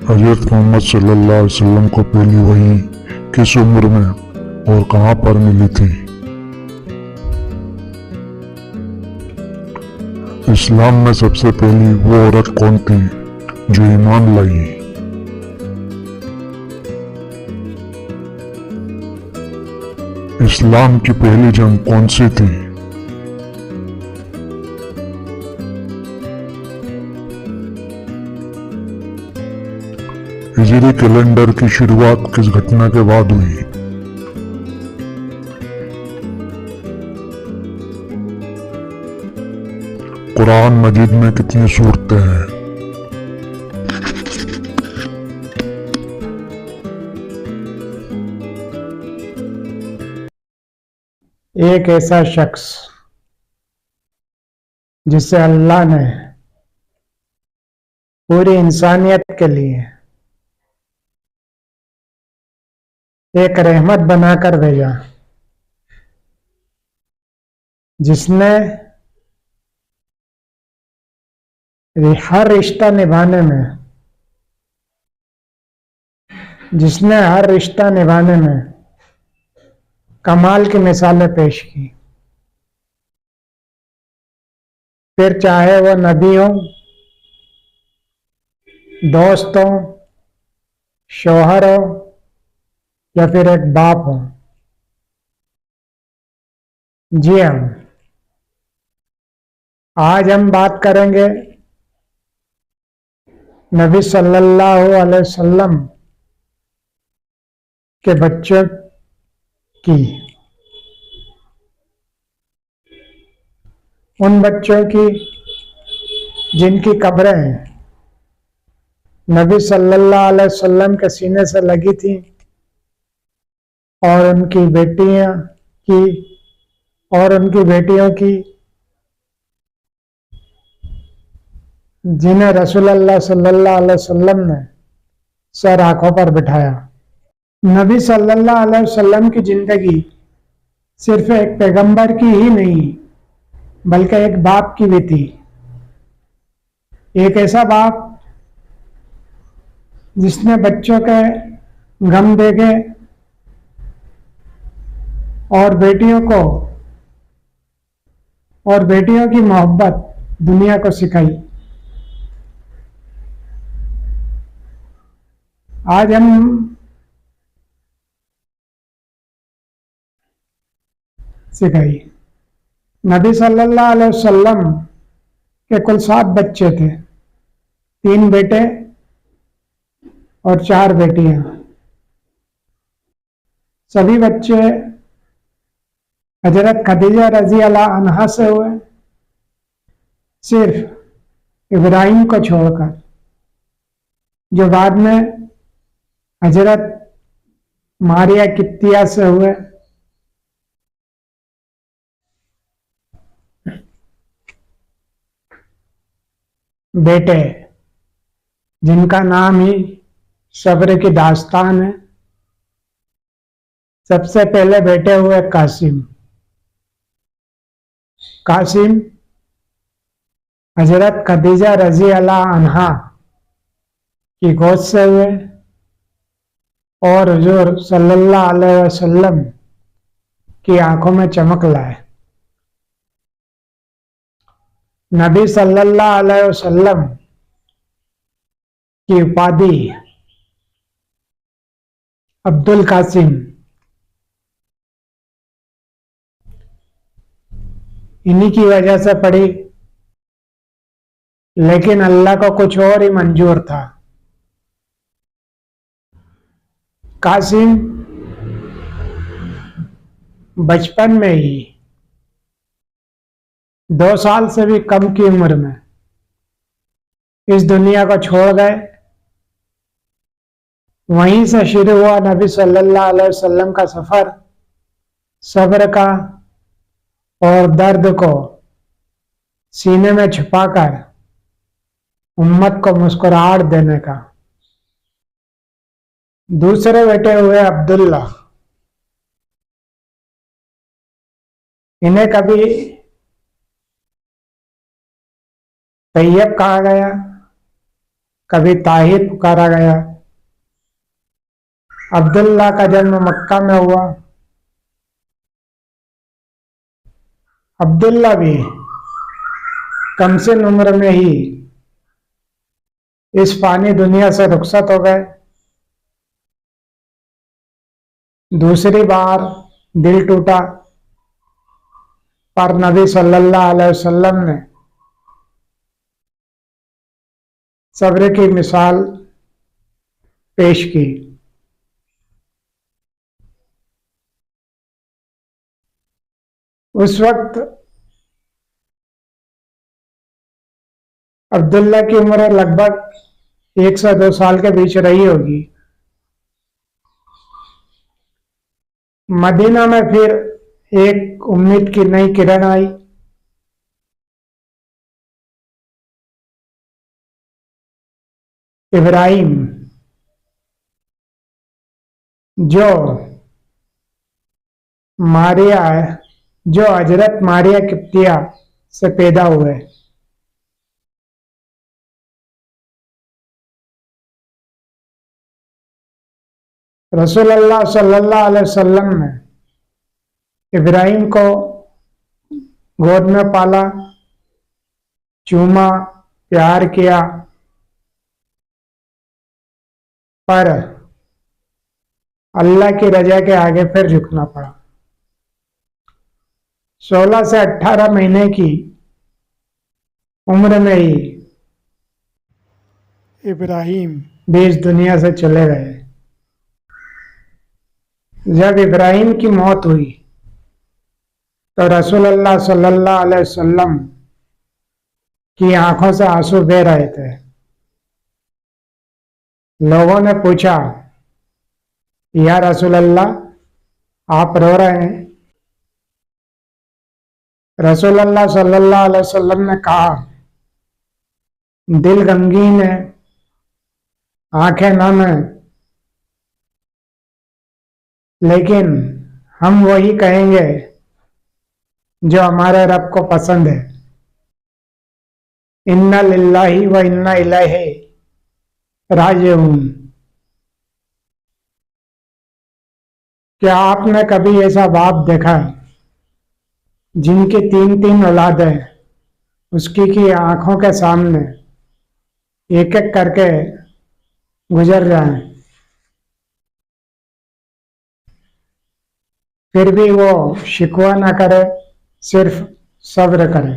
हज़रत मोहम्मद सल्लल्लाहु अलैहि वसल्लम को पहली वही किस उम्र में और कहाँ पर मिली थी? इस्लाम में सबसे पहली वो औरत कौन थी जो ईमान लाई? इस्लाम की पहली जंग कौन सी थी? हिजरी कैलेंडर की शुरुआत किस घटना के बाद हुई? कुरान मजीद में कितनी सूरतें हैं? एक ऐसा शख्स जिसे अल्लाह ने पूरी इंसानियत के लिए एक रहमत बनाकर भेजा, जिसने हर रिश्ता निभाने में कमाल की मिसालें पेश की। फिर चाहे वो नबी हो, दोस्त हो, शौहर हो या फिर एक बाप हो। जी हाँ, आज हम बात करेंगे नबी सल्लल्लाहु अलैहि वसल्लम के बच्चों की, उन बच्चों की जिनकी कब्रें नबी सल्लल्लाहु अलैहि वसल्लम के सीने से लगी थी, और उनकी बेटियों की जिन्हें रसूलुल्लाह सल्लल्लाहु अलैहि वसल्लम ने सर आंखों पर बिठाया। नबी सल्लल्लाहु अलैहि वसल्लम की जिंदगी सिर्फ एक पैगंबर की ही नहीं बल्कि एक बाप की भी थी। एक ऐसा बाप जिसने बच्चों के गम देखे और बेटियों की मोहब्बत दुनिया को सिखाई। आज हम नबी सल्लल्लाहु अलैहि वसल्लम के कुल 7 बच्चे थे, 3 बेटे और 4 बेटियां। सभी बच्चे हजरत खदीजा रजी अल्लाह अन्हा से हुए, सिर्फ इब्राहिम को छोड़कर, जो बाद में हजरत मारिया किप्तिया से हुए। बेटे जिनका नाम ही सब्र की दास्तान है। सबसे पहले बेटे हुए कासिम हजरत खदीजा रजी अल्लाह अन्हा की गोद से हुए और हुजूर सल्लल्लाहु अलैहि वसल्लम की आंखों में चमक लाए। नबी सल्लल्लाहु अलैहि वसल्लम की उपाधि अब्दुल कासिम इन्हीं की वजह से पड़ी, लेकिन अल्लाह को कुछ और ही मंजूर था। कासिम बचपन में ही 2 साल से भी कम की उम्र में इस दुनिया को छोड़ गए। वहीं से शुरू हुआ नबी सल्लल्लाहु अलैहि वसल्लम का सफर, सब्र का और दर्द को सीने में छुपाकर उम्मत को मुस्कुराहट देने का। दूसरे बेटे हुए अब्दुल्ला। इन्हें कभी तैयब कहा गया, कभी ताहिर पुकारा गया। अब्दुल्ला का जन्म मक्का में हुआ। अब्दुल्ला भी कम से उम्र में ही इस फानी दुनिया से रुखसत हो गए। दूसरी बार दिल टूटा, पर नबी सल्लल्लाहु अलैहि वसल्लम ने सब्र की मिसाल पेश की। उस वक्त अब्दुल्ला की उम्र लगभग 1 से 2 साल के बीच रही होगी। मदीना में फिर एक उम्मीद की नई किरण आई। इब्राहिम, जो मारिया जो हजरत मारिया किप्तिया से पैदा हुए। रसूलुल्लाह सल्लल्लाहु अलैहि वसल्लम ने इब्राहिम को गोद में पाला, चूमा, प्यार किया, पर अल्लाह की रजा के आगे फिर झुकना पड़ा। 16 से 18 महीने की उम्र में ही इब्राहिम भी इस दुनिया से चले गए। जब इब्राहिम की मौत हुई तो रसूलुल्लाह सल्लल्लाहु अलैहि वसल्लम की आंखों से आंसू बह रहे थे। लोगों ने पूछा, या रसूलल्लाह आप रो रहे हैं? रसूलुल्लाह सल्लल्लाहु अलैहि वसल्लम ने कहा, दिल गमगीन है, आंखें नम है, लेकिन हम वही कहेंगे जो हमारे रब को पसंद है। इन्ना लिल्लाहि व इन्ना इलैहि राजिऊन। क्या आपने कभी ऐसा बाप देखा जिनकी 3-3 औलादें उसकी की आंखों के सामने एक एक करके गुजर जाएं, फिर भी वो शिकवा ना करे, सिर्फ सब्र करे?